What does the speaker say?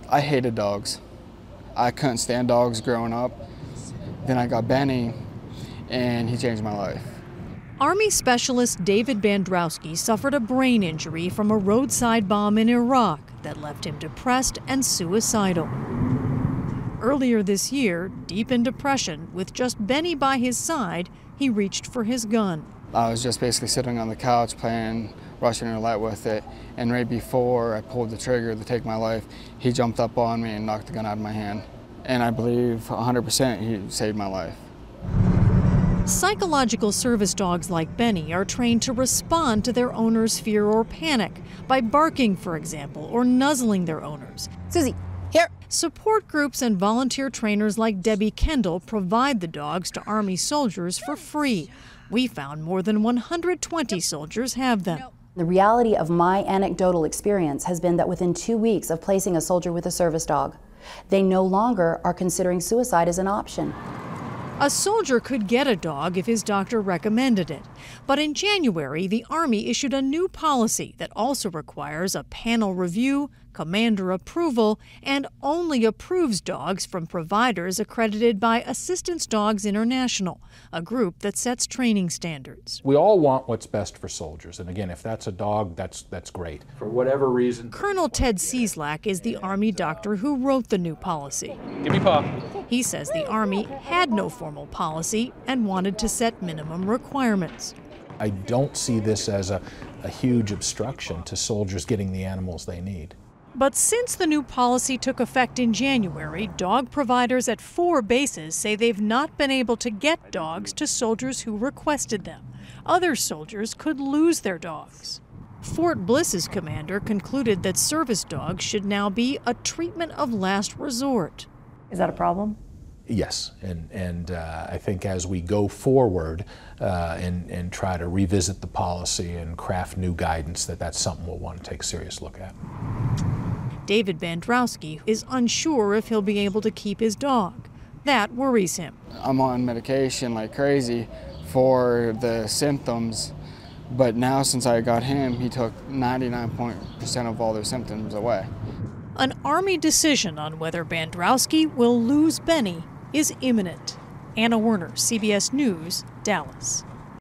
I hated dogs. I couldn't stand dogs growing up. Then I got Benny, and he changed my life. Army specialist David Bandrowski suffered a brain injury from a roadside bomb in Iraq that left him depressed and suicidal. Earlier this year, deep in depression, with just Benny by his side, he reached for his gun. I was just basically sitting on the couch playing Russian roulette with it, and right before I pulled the trigger to take my life, he jumped up on me and knocked the gun out of my hand. And I believe 100% he saved my life. Psychological service dogs like Benny are trained to respond to their owner's fear or panic by barking, for example, or nuzzling their owners. Susie, here. Support groups and volunteer trainers like Debbie Kendall provide the dogs to Army soldiers for free. We found more than 120 soldiers have them. The reality of my anecdotal experience has been that within 2 weeks of placing a soldier with a service dog, they no longer are considering suicide as an option. A soldier could get a dog if his doctor recommended it. But in January, the Army issued a new policy that also requires a panel review, commander approval, and only approves dogs from providers accredited by Assistance Dogs International, a group that sets training standards. We all want what's best for soldiers, and again, if that's a dog, that's great. For whatever reason. Colonel Ted Cieslak is the Army doctor who wrote the new policy. Give me paw. He says the Army had no formal policy and wanted to set minimum requirements. I don't see this as a huge obstruction to soldiers getting the animals they need. But since the new policy took effect in January, dog providers at 4 bases say they've not been able to get dogs to soldiers who requested them. Other soldiers could lose their dogs. Fort Bliss's commander concluded that service dogs should now be a treatment of last resort. Is that a problem? Yes, and I think as we go forward and try to revisit the policy and craft new guidance, that's something we'll want to take a serious look at. David Bandrowski is unsure if he'll be able to keep his dog. That worries him. I'm on medication like crazy for the symptoms, but now since I got him, he took 99% of all their symptoms away. An Army decision on whether Bandrowski will lose Benny is imminent. Anna Werner, CBS News, Dallas.